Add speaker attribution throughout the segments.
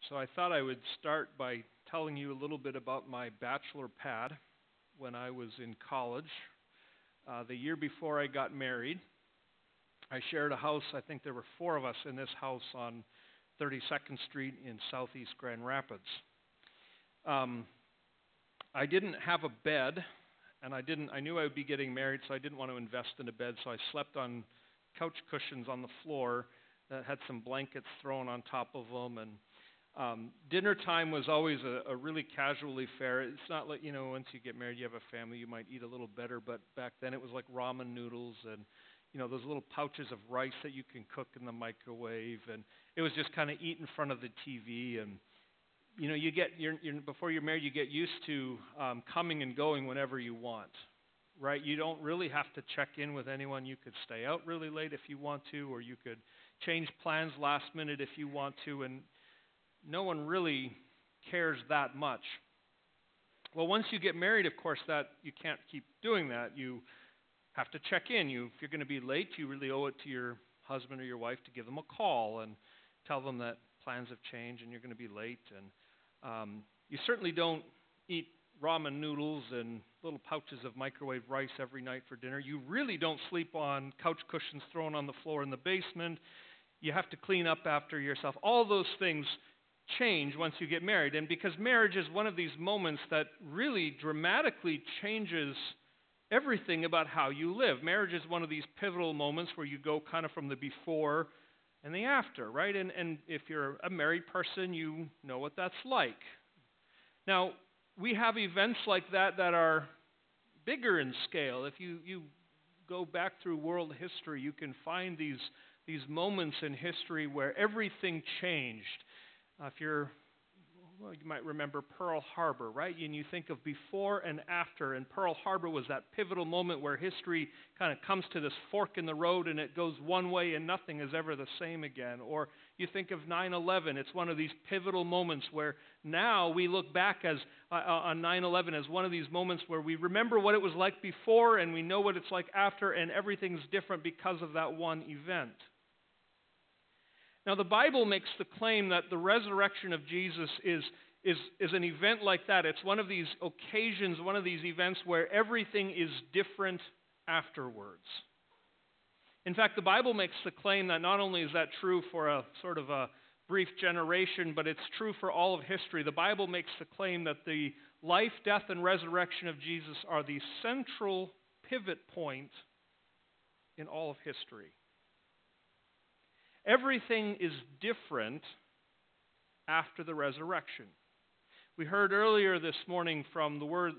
Speaker 1: So I thought I would start by telling you a little bit about my bachelor pad when I was in college. The year before I got married, I shared a house. I think there were 4 of us in this house on 32nd Street in southeast Grand Rapids. I didn't have a bed, and I knew I would be getting married, so I didn't want to invest in a bed, so I slept on couch cushions on the floor that had some blankets thrown on top of them, and dinner time was always a really casual affair. It's not like, once you get married, you have a family, you might eat a little better, but back then it was like ramen noodles and, those little pouches of rice that you can cook in the microwave, and it was just kind of eat in front of the TV, and, before you're married, you get used to coming and going whenever you want, right? You don't really have to check in with anyone. You could stay out really late if you want to, or you could change plans last minute if you want to, and no one really cares that much. Well, once you get married, of course, that you can't keep doing that. You have to check in. If you're going to be late, you really owe it to your husband or your wife to give them a call and tell them that plans have changed and you're going to be late. And you certainly don't eat ramen noodles and little pouches of microwave rice every night for dinner. You really don't sleep on couch cushions thrown on the floor in the basement. You have to clean up after yourself. All those things change once you get married. And because marriage is one of these moments that really dramatically changes everything about how you live. Marriage is one of these pivotal moments where you go kind of from the before and the after, right? And if you're a married person, you know what that's like. Now, we have events like that are bigger in scale. If you go back through world history, you can find these moments in history where everything changed. You might remember Pearl Harbor, right? And you think of before and after, and Pearl Harbor was that pivotal moment where history kind of comes to this fork in the road and it goes one way and nothing is ever the same again. Or you think of 9/11, it's one of these pivotal moments where now we look back on 9/11 as one of these moments where we remember what it was like before and we know what it's like after, and everything's different because of that one event. Now, the Bible makes the claim that the resurrection of Jesus is an event like that. It's one of these occasions, one of these events where everything is different afterwards. In fact, the Bible makes the claim that not only is that true for a sort of a brief generation, but it's true for all of history. The Bible makes the claim that the life, death, and resurrection of Jesus are the central pivot point in all of history. Everything is different after the resurrection. We heard earlier this morning from the words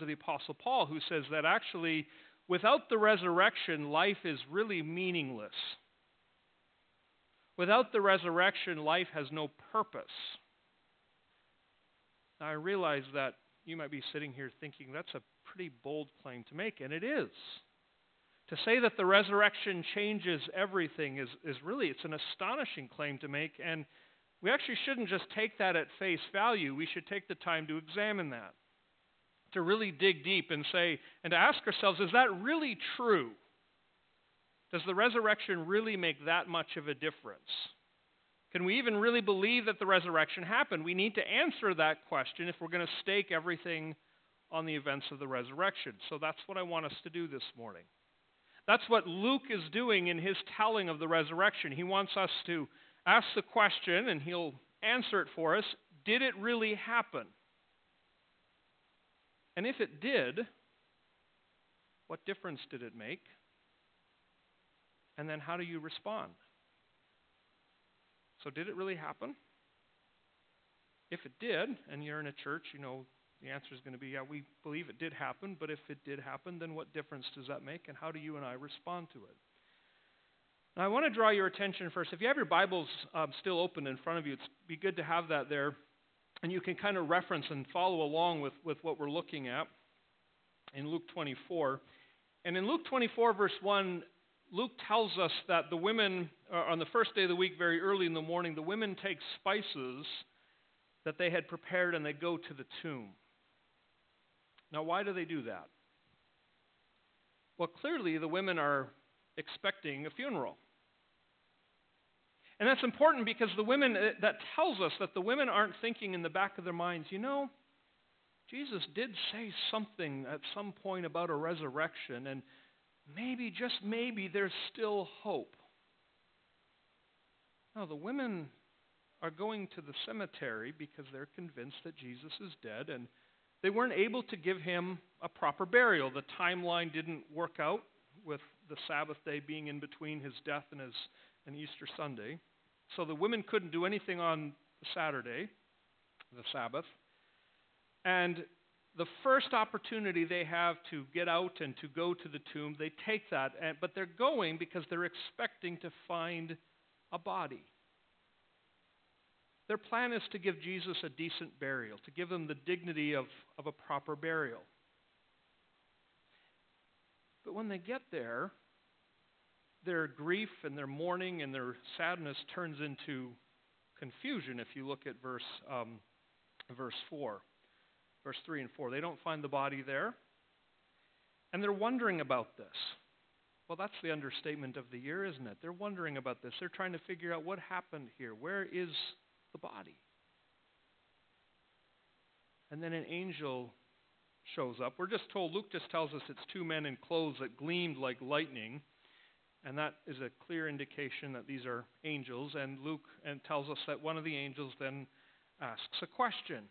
Speaker 1: of the Apostle Paul, who says that actually, without the resurrection, life is really meaningless. Without the resurrection, life has no purpose. Now, I realize that you might be sitting here thinking that's a pretty bold claim to make, and it is. To say that the resurrection changes everything is really, it's an astonishing claim to make, and we actually shouldn't just take that at face value. We should take the time to examine that, to really dig deep and to ask ourselves, is that really true? Does the resurrection really make that much of a difference? Can we even really believe that the resurrection happened? We need to answer that question if we're going to stake everything on the events of the resurrection. So that's what I want us to do this morning. That's what Luke is doing in his telling of the resurrection. He wants us to ask the question, and he'll answer it for us, did it really happen? And if it did, what difference did it make? And then how do you respond? So did it really happen? If it did, and you're in a church, the answer is going to be, yeah, we believe it did happen, but if it did happen, then what difference does that make, and how do you and I respond to it? Now, I want to draw your attention first. If you have your Bibles still open in front of you, it'd be good to have that there, and you can kind of reference and follow along with what we're looking at in Luke 24. And in Luke 24, verse 1, Luke tells us that the women, on the first day of the week, very early in the morning, the women take spices that they had prepared and they go to the tomb. Now, why do they do that? Well, clearly the women are expecting a funeral. And that's important because the women, that tells us that the women aren't thinking in the back of their minds, Jesus did say something at some point about a resurrection, and maybe, just maybe, there's still hope. No, the women are going to the cemetery because they're convinced that Jesus is dead, and they weren't able to give him a proper burial. The timeline didn't work out with the Sabbath day being in between his death and Easter Sunday. So the women couldn't do anything on Saturday, the Sabbath. And the first opportunity they have to get out and to go to the tomb, they take that. But they're going because they're expecting to find a body. Their plan is to give Jesus a decent burial, to give him the dignity of a proper burial. But when they get there, their grief and their mourning and their sadness turns into confusion if you look at verse 4. Verse 3 and 4. They don't find the body there. And they're wondering about this. Well, that's the understatement of the year, isn't it? They're wondering about this. They're trying to figure out what happened here. Where is the body? And then an angel shows up. We're just told, Luke just tells us it's two men in clothes that gleamed like lightning. And that is a clear indication that these are angels. And Luke tells us that one of the angels then asks a question.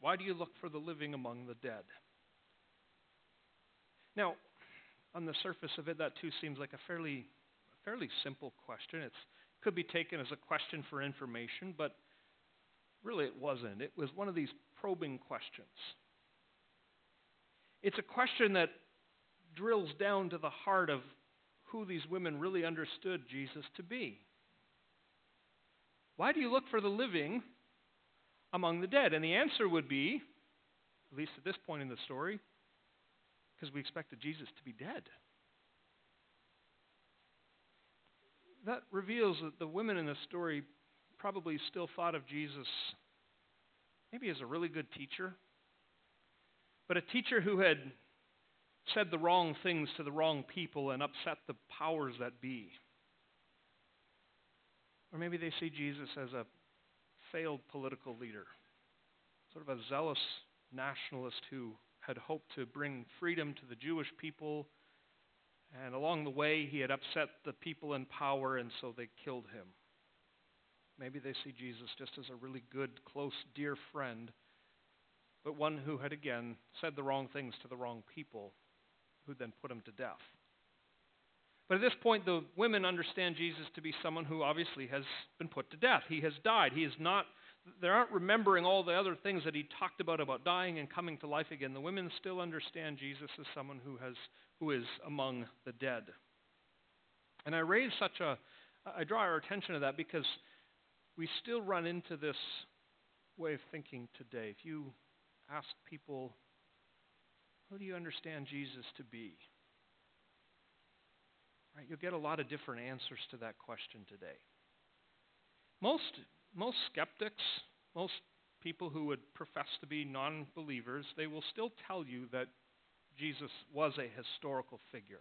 Speaker 1: Why do you look for the living among the dead? Now, on the surface of it, that too seems like a fairly simple question. It could be taken as a question for information, but really it wasn't. It was one of these probing questions. It's a question that drills down to the heart of who these women really understood Jesus to be. Why do you look for the living among the dead? And the answer would be, at least at this point in the story, because we expected Jesus to be dead. That reveals that the women in this story probably still thought of Jesus maybe as a really good teacher, but a teacher who had said the wrong things to the wrong people and upset the powers that be. Or maybe they see Jesus as a failed political leader, sort of a zealous nationalist who had hoped to bring freedom to the Jewish people, and along the way he had upset the people in power, and so they killed him. Maybe they see Jesus just as a really good, close, dear friend, but one who had again said the wrong things to the wrong people, who then put him to death. But at this point, the women understand Jesus to be someone who obviously has been put to death. He has died. They aren't remembering all the other things that he talked about dying and coming to life again. The women still understand Jesus as someone who is among the dead. And I draw our attention to that because we still run into this way of thinking today. If you ask people, who do you understand Jesus to be? Right, you'll get a lot of different answers to that question today. Most skeptics, most people who would profess to be non-believers, they will still tell you that Jesus was a historical figure.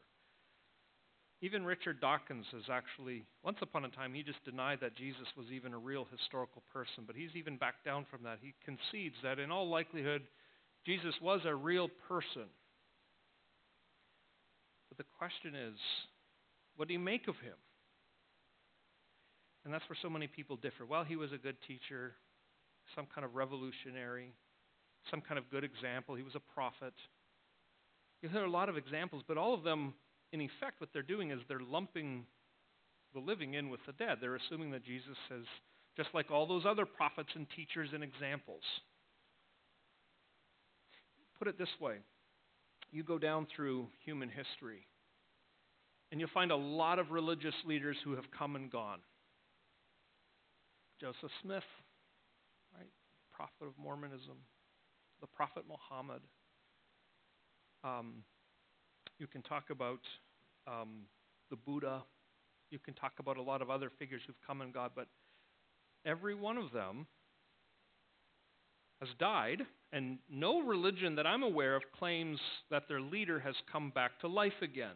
Speaker 1: Even Richard Dawkins has actually, once upon a time, he just denied that Jesus was even a real historical person, but he's even backed down from that. He concedes that in all likelihood, Jesus was a real person. But the question is, what do you make of him? And that's where so many people differ. Well, he was a good teacher, some kind of revolutionary, some kind of good example. He was a prophet. There are a lot of examples, but all of them, in effect, what they're doing is they're lumping the living in with the dead. They're assuming that Jesus is just like all those other prophets and teachers and examples. Put it this way. You go down through human history, and you'll find a lot of religious leaders who have come and gone. Joseph Smith, right, prophet of Mormonism, the prophet Muhammad. You can talk about the Buddha. You can talk about a lot of other figures who've come and gone, but every one of them has died, and no religion that I'm aware of claims that their leader has come back to life again.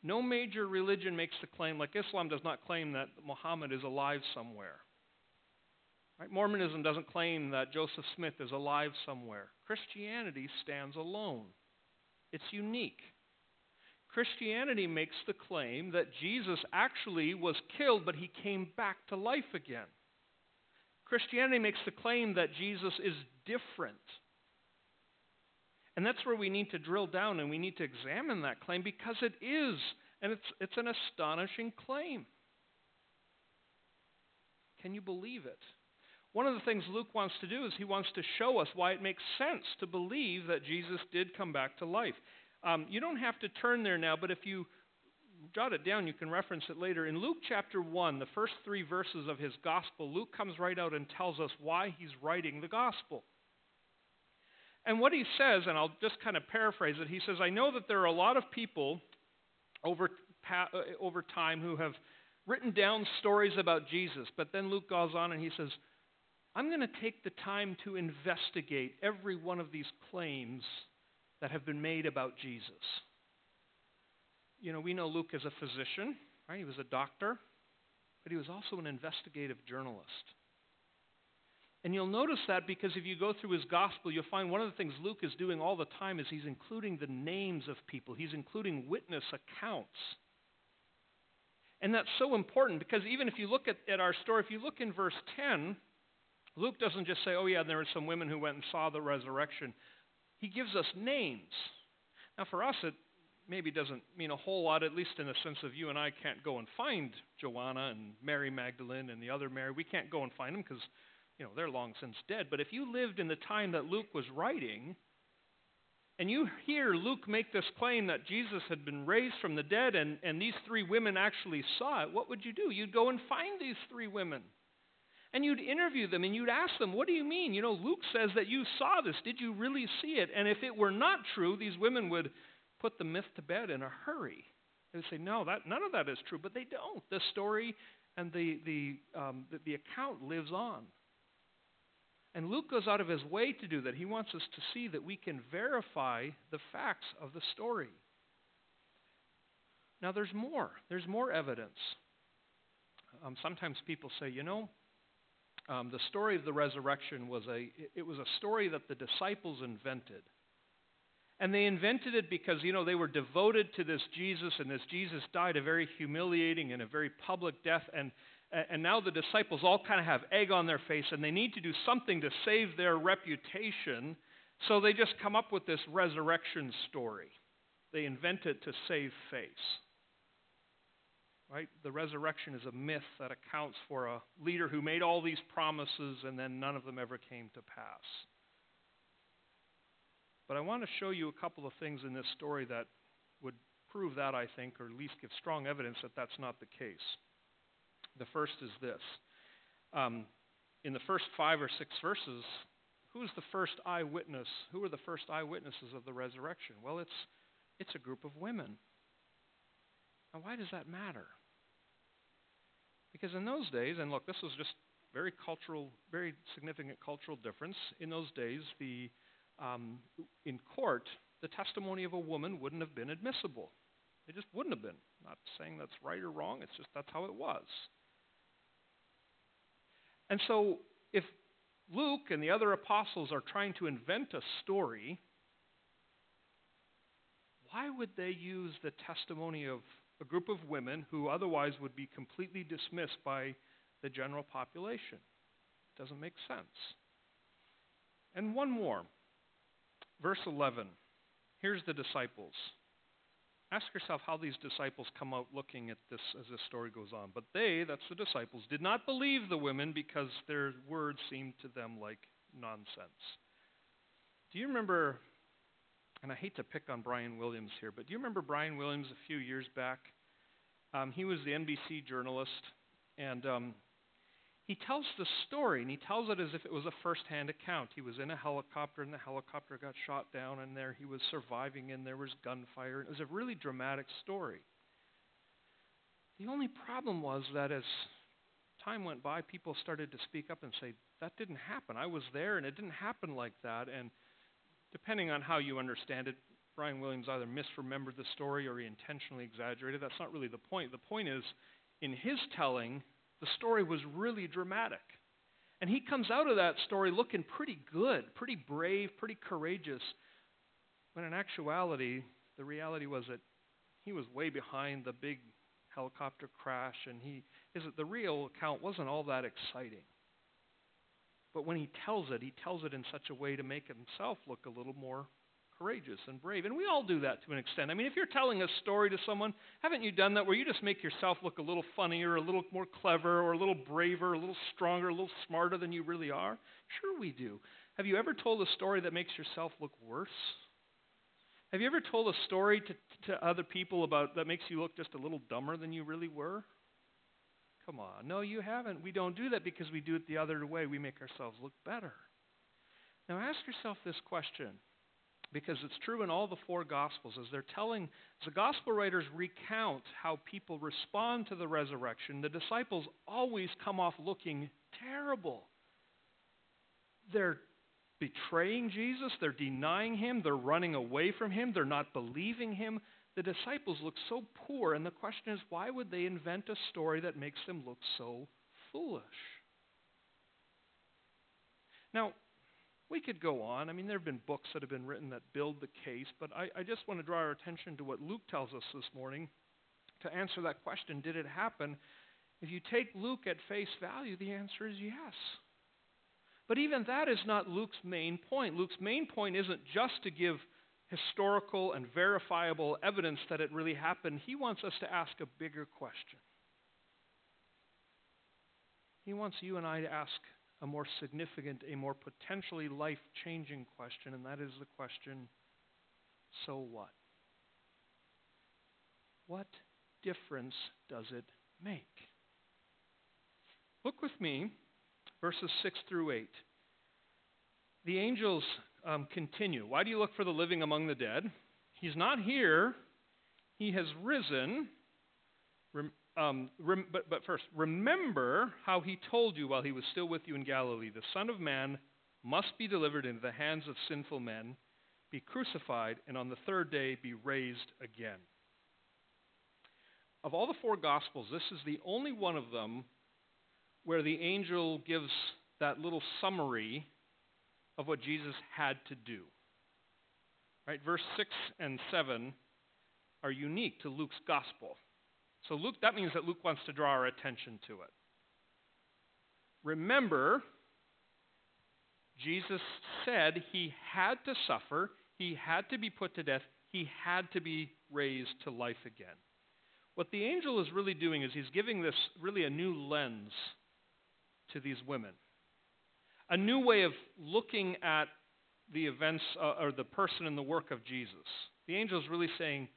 Speaker 1: No major religion makes the claim, like Islam does not claim that Muhammad is alive somewhere. Right? Mormonism doesn't claim that Joseph Smith is alive somewhere. Christianity stands alone. It's unique. Christianity makes the claim that Jesus actually was killed, but he came back to life again. Christianity makes the claim that Jesus is different. And that's where we need to drill down and we need to examine that claim, because it is, and it's an astonishing claim. Can you believe it? One of the things Luke wants to do is he wants to show us why it makes sense to believe that Jesus did come back to life. You don't have to turn there now, but if you jot it down, you can reference it later. In Luke chapter 1, the first 3 verses of his gospel, Luke comes right out and tells us why he's writing the gospel. And what he says, and I'll just kind of paraphrase it, he says, I know that there are a lot of people over time who have written down stories about Jesus. But then Luke goes on and he says, I'm going to take the time to investigate every one of these claims that have been made about Jesus. You know, we know Luke as a physician, right? He was a doctor, but he was also an investigative journalist. And you'll notice that because if you go through his gospel, you'll find one of the things Luke is doing all the time is he's including the names of people. He's including witness accounts. And that's so important because even if you look at our story, if you look in verse 10, Luke doesn't just say, oh yeah, there were some women who went and saw the resurrection. He gives us names. Now for us, it maybe doesn't mean a whole lot, at least in the sense of you and I can't go and find Joanna and Mary Magdalene and the other Mary. We can't go and find them because they're long since dead. But if you lived in the time that Luke was writing, and you hear Luke make this claim that Jesus had been raised from the dead and these 3 women actually saw it, what would you do? You'd go and find these 3 women. And you'd interview them and you'd ask them, what do you mean? Luke says that you saw this. Did you really see it? And if it were not true, these women would put the myth to bed in a hurry. They would say, no, none of that is true. But they don't. The story and the account lives on. And Luke goes out of his way to do that. He wants us to see that we can verify the facts of the story. Now there's more. There's more evidence. Sometimes people say, the story of the resurrection was a story that the disciples invented. And they invented it because, they were devoted to this Jesus, and this Jesus died a very humiliating and a very public death, and now the disciples all kind of have egg on their face, and they need to do something to save their reputation, so they just come up with this resurrection story. They invent it to save face. Right? The resurrection is a myth that accounts for a leader who made all these promises, and then none of them ever came to pass. But I want to show you a couple of things in this story that would prove that, I think, or at least give strong evidence that that's not the case. The first is this. In the first 5 or 6 verses, who's the first eyewitness? Who are the first eyewitnesses of the resurrection? Well, it's a group of women. Now, why does that matter? Because in those days, and look, this was just very significant cultural difference. In those days, in court, the testimony of a woman wouldn't have been admissible. It just wouldn't have been. Not saying that's right or wrong. It's just that's how it was. And so, if Luke and the other apostles are trying to invent a story, why would they use the testimony of a group of women who otherwise would be completely dismissed by the general population? It doesn't make sense. And one more. Verse 11. Here's the disciples. Ask yourself how these disciples come out looking at this as this story goes on. But they, that's the disciples, did not believe the women because their words seemed to them like nonsense. Do you remember, and I hate to pick on Brian Williams here, but do you remember Brian Williams a few years back? He was the NBC journalist, and he tells the story, and he tells it as if it was a first-hand account. He was in a helicopter, and the helicopter got shot down, and there he was surviving, and there was gunfire. It was a really dramatic story. The only problem was that as time went by, people started to speak up and say, that didn't happen. I was there, and it didn't happen like that. And depending on how you understand it, Brian Williams either misremembered the story or he intentionally exaggerated. That's not really the point. The point is, in his telling, the story was really dramatic. And he comes out of that story looking pretty good, pretty brave, pretty courageous, when in actuality, the reality was that he was way behind the big helicopter crash, and the real account wasn't all that exciting. But when he tells it in such a way to make himself look a little more courageous and brave. And we all do that to an extent. I mean, if you're telling a story to someone, haven't you done that where you just make yourself look a little funnier, a little more clever, or a little braver, a little stronger, a little smarter than you really are? Sure we do. Have you ever told a story that makes yourself look worse? Have you ever told a story to other people that makes you look just a little dumber than you really were? Come on. No, you haven't. We don't do that because we do it the other way. We make ourselves look better. Now ask yourself this question, because it's true in all the four Gospels. As the Gospel writers recount how people respond to the resurrection, the disciples always come off looking terrible. They're betraying Jesus, they're denying him, they're running away from him, they're not believing him. The disciples look so poor, and the question is, why would they invent a story that makes them look so foolish? Now, we could go on. I mean, there have been books that have been written that build the case, but I just want to draw our attention to what Luke tells us this morning to answer that question, did it happen? If you take Luke at face value, the answer is yes. But even that is not Luke's main point. Luke's main point isn't just to give historical and verifiable evidence that it really happened. He wants us to ask a bigger question. He wants you and I to ask a more significant, a more potentially life-changing question, and that is the question, so what? What difference does it make? Look with me, verses 6 through 8. The angels continue. Why do you look for the living among the dead? He's not here. He has risen. But first, remember how he told you while he was still with you in Galilee, the Son of Man must be delivered into the hands of sinful men, be crucified, and on the third day be raised again. Of all the four Gospels, this is the only one of them where the angel gives that little summary of what Jesus had to do. Right? Verse 6 and 7 are unique to Luke's Gospel. So that means that Luke wants to draw our attention to it. Remember, Jesus said he had to suffer, he had to be put to death, he had to be raised to life again. What the angel is really doing is he's giving this really a new lens to these women. A new way of looking at the events or the person and the work of Jesus. The angel is really saying,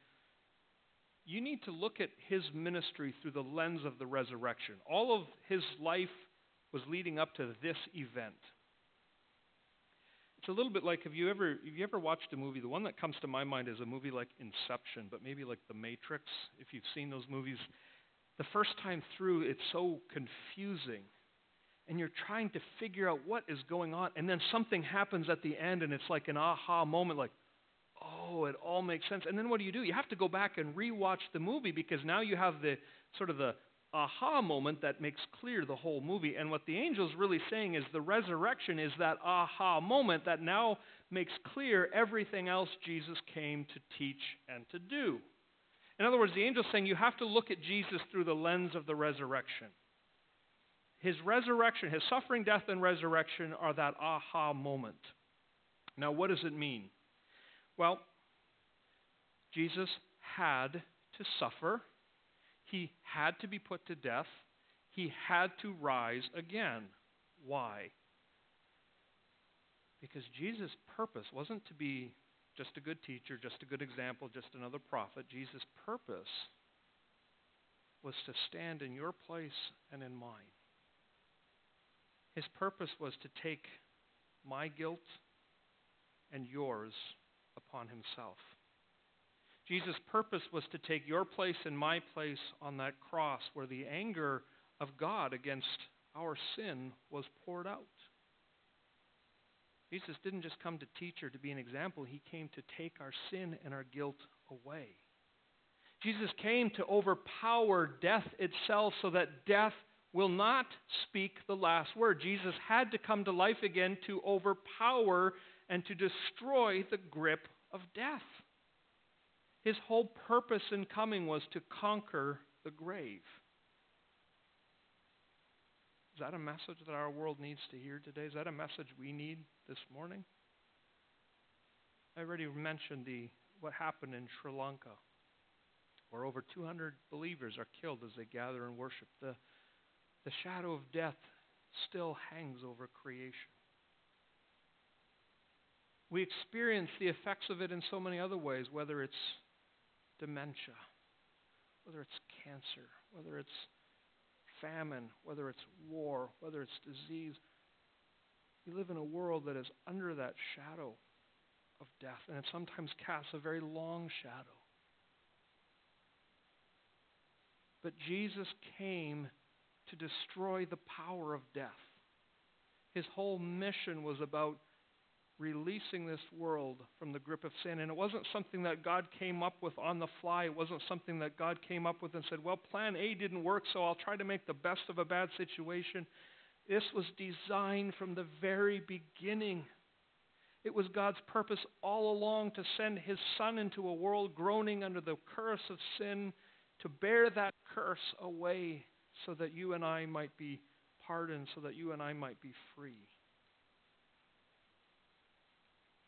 Speaker 1: you need to look at his ministry through the lens of the resurrection. All of his life was leading up to this event. It's a little bit like, have you ever watched a movie? The one that comes to my mind is a movie like Inception, but maybe like The Matrix, if you've seen those movies. The first time through, it's so confusing. And you're trying to figure out what is going on, and then something happens at the end, and it's like an aha moment, like, oh, it all makes sense. And then what do? You have to go back and rewatch the movie, because now you have the sort of the aha moment that makes clear the whole movie. And what the angel's really saying is the resurrection is that aha moment that now makes clear everything else Jesus came to teach and to do. In other words, the angel's saying you have to look at Jesus through the lens of the resurrection. His resurrection, his suffering, death, and resurrection are that aha moment. Now, what does it mean? Well, Jesus had to suffer. He had to be put to death. He had to rise again. Why? Because Jesus' purpose wasn't to be just a good teacher, just a good example, just another prophet. Jesus' purpose was to stand in your place and in mine. His purpose was to take my guilt and yours upon himself. Jesus' purpose was to take your place and my place on that cross where the anger of God against our sin was poured out. Jesus didn't just come to teach or to be an example. He came to take our sin and our guilt away. Jesus came to overpower death itself so that death will not speak the last word. Jesus had to come to life again to overpower and to destroy the grip of death. His whole purpose in coming was to conquer the grave. Is that a message that our world needs to hear today? Is that a message we need this morning? I already mentioned what happened in Sri Lanka, where over 200 believers are killed as they gather and worship. The shadow of death still hangs over creation. We experience the effects of it in so many other ways, whether it's dementia, whether it's cancer, whether it's famine, whether it's war, whether it's disease. We live in a world that is under that shadow of death, and it sometimes casts a very long shadow. But Jesus came to destroy the power of death. His whole mission was about releasing this world from the grip of sin. And it wasn't something that God came up with on the fly. It wasn't something that God came up with and said, well, plan A didn't work, so I'll try to make the best of a bad situation. This was designed from the very beginning. It was God's purpose all along to send His Son into a world groaning under the curse of sin, to bear that curse away so that you and I might be pardoned, so that you and I might be free.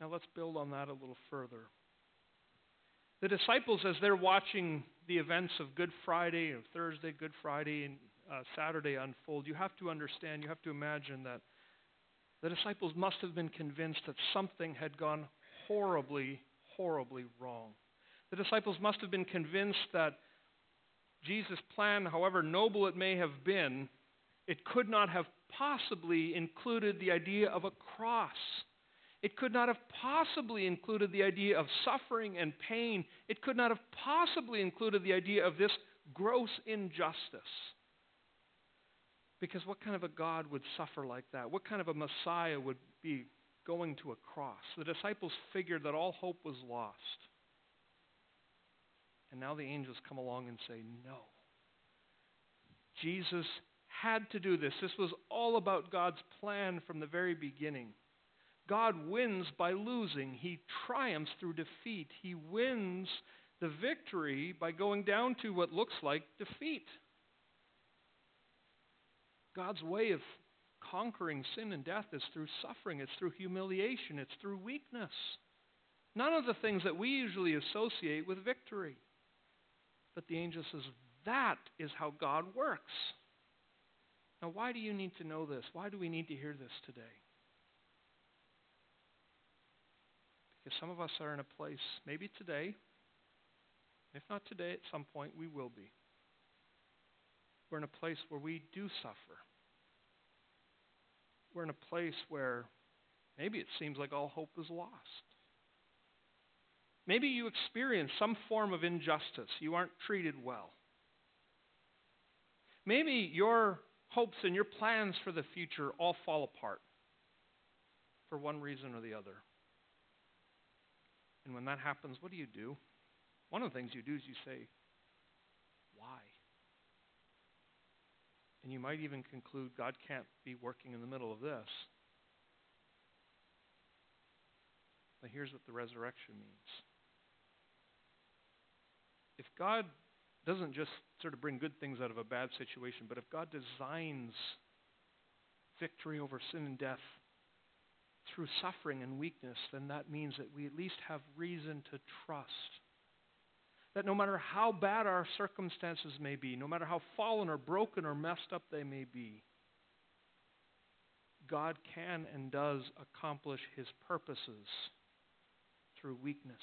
Speaker 1: Now let's build on that a little further. The disciples, as they're watching the events of Good Friday and Thursday, Good Friday, and Saturday unfold, you have to understand, you have to imagine that the disciples must have been convinced that something had gone horribly, horribly wrong. The disciples must have been convinced that Jesus' plan, however noble it may have been, it could not have possibly included the idea of a cross. It could not have possibly included the idea of suffering and pain. It could not have possibly included the idea of this gross injustice. Because what kind of a God would suffer like that? What kind of a Messiah would be going to a cross? The disciples figured that all hope was lost. And now the angels come along and say, no. Jesus had to do this. This was all about God's plan from the very beginning. God wins by losing. He triumphs through defeat. He wins the victory by going down to what looks like defeat. God's way of conquering sin and death is through suffering. It's through humiliation. It's through weakness. None of the things that we usually associate with victory. But the angel says, that is how God works. Now, why do you need to know this? Why do we need to hear this today? Because some of us are in a place, maybe today, if not today, at some point we will be. We're in a place where we do suffer. We're in a place where maybe it seems like all hope is lost. Maybe you experience some form of injustice. You aren't treated well. Maybe your hopes and your plans for the future all fall apart for one reason or the other. And when that happens, what do? One of the things you do is you say, why? And you might even conclude God can't be working in the middle of this. But here's what the resurrection means. If God doesn't just sort of bring good things out of a bad situation, but if God designs victory over sin and death through suffering and weakness, then that means that we at least have reason to trust that no matter how bad our circumstances may be, no matter how fallen or broken or messed up they may be, God can and does accomplish His purposes through weakness,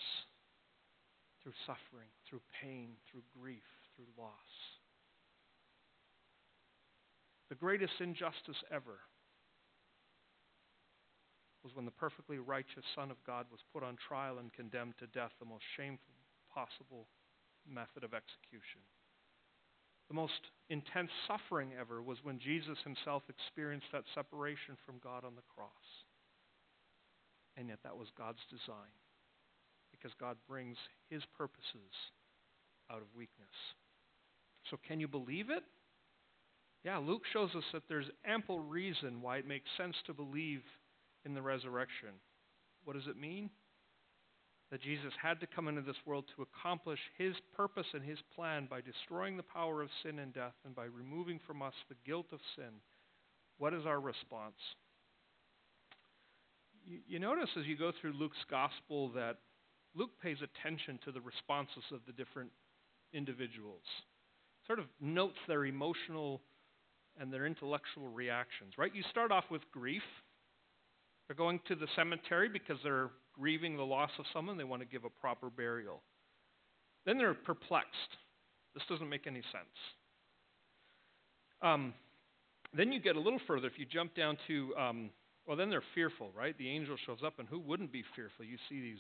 Speaker 1: through suffering, through pain, through grief, through loss. The greatest injustice ever was when the perfectly righteous Son of God was put on trial and condemned to death, the most shameful possible method of execution. The most intense suffering ever was when Jesus Himself experienced that separation from God on the cross. And yet that was God's design, because God brings his purposes out of weakness. So can you believe it? Yeah, Luke shows us that there's ample reason why it makes sense to believe in the resurrection. What does it mean? That Jesus had to come into this world to accomplish his purpose and his plan by destroying the power of sin and death and by removing from us the guilt of sin. What is our response? You notice as you go through Luke's gospel that Luke pays attention to the responses of the different individuals. Sort of notes their emotional and their intellectual reactions, right? You start off with grief. They're going to the cemetery because they're grieving the loss of someone. They want to give a proper burial. Then they're perplexed. This doesn't make any sense. Then you get a little further. If you jump down to, then they're fearful, right? The angel shows up, and who wouldn't be fearful? You see these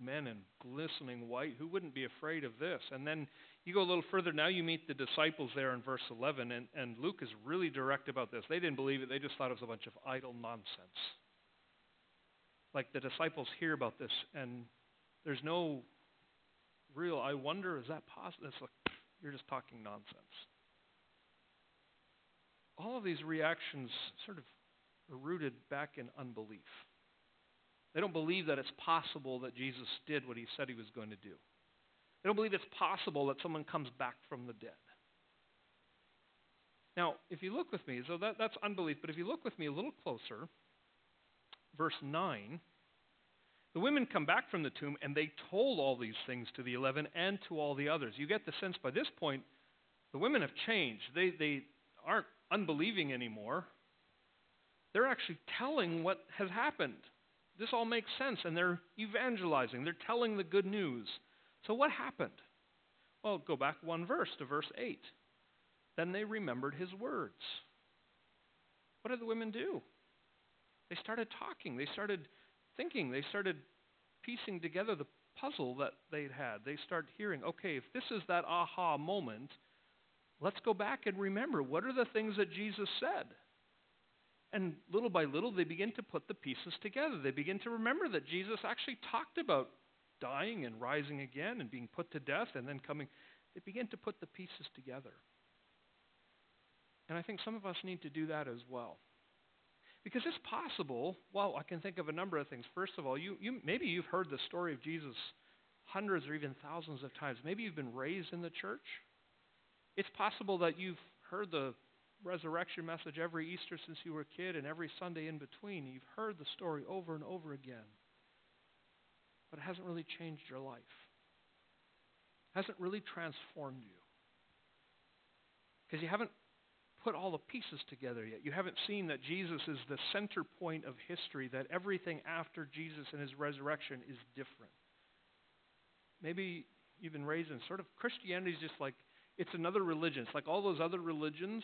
Speaker 1: men in glistening white. Who wouldn't be afraid of this? And then you go a little further. Now you meet the disciples there in verse 11, and Luke is really direct about this. They didn't believe it. They just thought it was a bunch of idle nonsense. Like the disciples hear about this, and there's no real, I wonder, is that possible? It's like, you're just talking nonsense. All of these reactions sort of are rooted back in unbelief. They don't believe that it's possible that Jesus did what he said he was going to do. They don't believe it's possible that someone comes back from the dead. Now, if you look with me, so that's unbelief, but if you look with me a little closer, verse 9, the women come back from the tomb and they told all these things to the 11 and to all the others. You get the sense by this point, the women have changed. They aren't unbelieving anymore. They're actually telling what has happened. This all makes sense, and they're evangelizing. They're telling the good news. So what happened? Well, go back one verse to verse 8. Then they remembered his words. What did the women do? They started talking. They started thinking. They started piecing together the puzzle that they'd had. They start hearing, okay, if this is that aha moment, let's go back and remember, what are the things that Jesus said? And little by little, they begin to put the pieces together. They begin to remember that Jesus actually talked about dying and rising again and being put to death and then coming. They begin to put the pieces together. And I think some of us need to do that as well. Because it's possible, well, I can think of a number of things. First of all, maybe you've heard the story of Jesus hundreds or even thousands of times. Maybe you've been raised in the church. It's possible that you've heard the resurrection message every Easter since you were a kid and every Sunday in between. You've heard the story over and over again. But it hasn't really changed your life. It hasn't really transformed you. Because you haven't put all the pieces together yet. You haven't seen that Jesus is the center point of history, that everything after Jesus and his resurrection is different. Maybe you've been raised in sort of Christianity is just like, it's another religion. It's like all those other religions.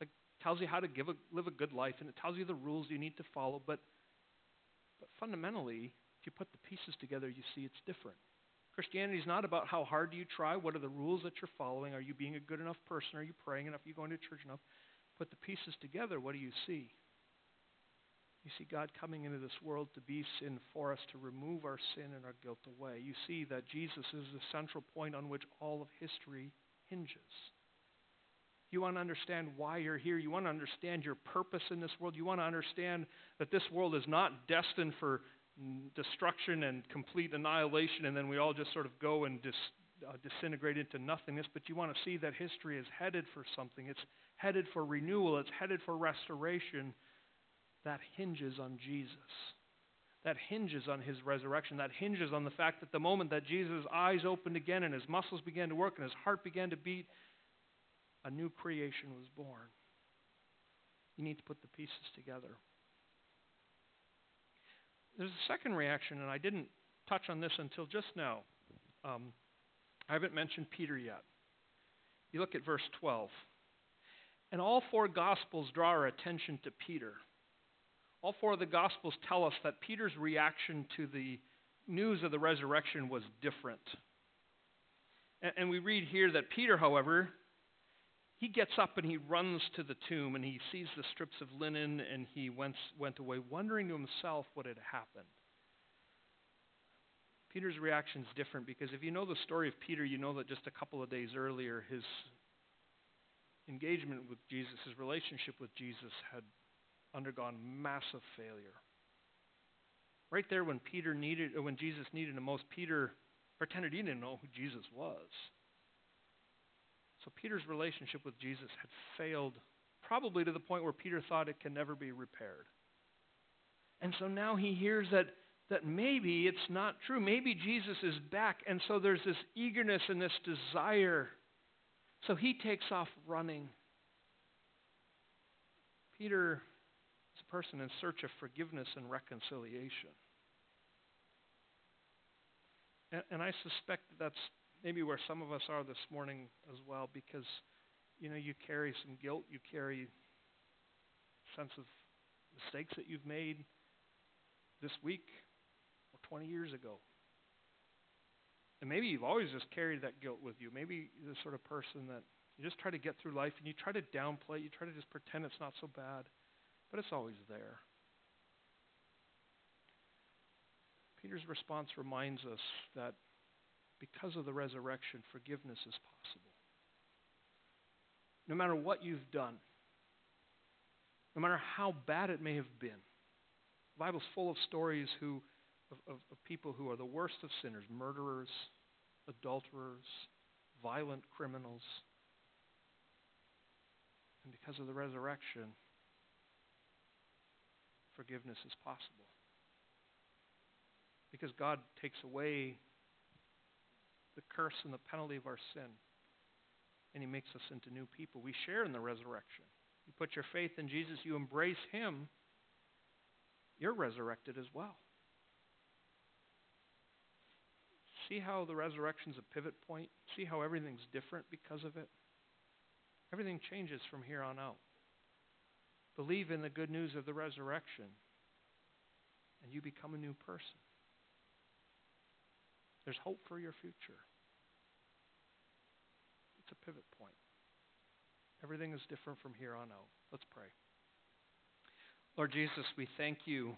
Speaker 1: Like tells you how to live a good life, and it tells you the rules you need to follow. But fundamentally, if you put the pieces together, you see it's different. Christianity is not about how hard do you try, what are the rules that you're following, are you being a good enough person, are you praying enough, are you going to church enough? Put the pieces together, what do you see? You see God coming into this world to be sin for us, to remove our sin and our guilt away. You see that Jesus is the central point on which all of history hinges. You want to understand why you're here. You want to understand your purpose in this world. You want to understand that this world is not destined for destruction and complete annihilation, and then we all just sort of go and disintegrate into nothingness. But you want to see that history is headed for something. It's headed for renewal. It's headed for restoration. That hinges on Jesus. That hinges on his resurrection. That hinges on the fact that the moment that Jesus' eyes opened again and his muscles began to work and his heart began to beat, a new creation was born. You need to put the pieces together. There's a second reaction, and I didn't touch on this until just now. I haven't mentioned Peter yet. You look at verse 12. And all four Gospels draw our attention to Peter. All four of the Gospels tell us that Peter's reaction to the news of the resurrection was different. And we read here that Peter, however, he gets up and he runs to the tomb and he sees the strips of linen and he went away wondering to himself what had happened. Peter's reaction is different because if you know the story of Peter, you know that just a couple of days earlier, his engagement with Jesus, his relationship with Jesus had undergone massive failure. Right there when Jesus needed him most, Peter pretended he didn't know who Jesus was. So Peter's relationship with Jesus had failed, probably to the point where Peter thought it can never be repaired. And so now he hears that maybe it's not true. Maybe Jesus is back. And so there's this eagerness and this desire. So he takes off running. Peter is a person in search of forgiveness and reconciliation. And I suspect that's maybe where some of us are this morning as well, because, you carry some guilt, you carry a sense of mistakes that you've made this week or 20 years ago. And maybe you've always just carried that guilt with you. Maybe you're the sort of person that you just try to get through life and you try to downplay it, you try to just pretend it's not so bad, but it's always there. Peter's response reminds us that because of the resurrection, forgiveness is possible. No matter what you've done, no matter how bad it may have been, the Bible's full of stories of people who are the worst of sinners, murderers, adulterers, violent criminals. And because of the resurrection, forgiveness is possible. Because God takes away the curse and the penalty of our sin, and he makes us into new people. We share in the resurrection. You put your faith in Jesus, you embrace him, you're resurrected as well. See how the resurrection's a pivot point? See how everything's different because of it? Everything changes from here on out. Believe in the good news of the resurrection, and you become a new person. There's hope for your future. It's a pivot point. Everything is different from here on out. Let's pray. Lord Jesus, we thank you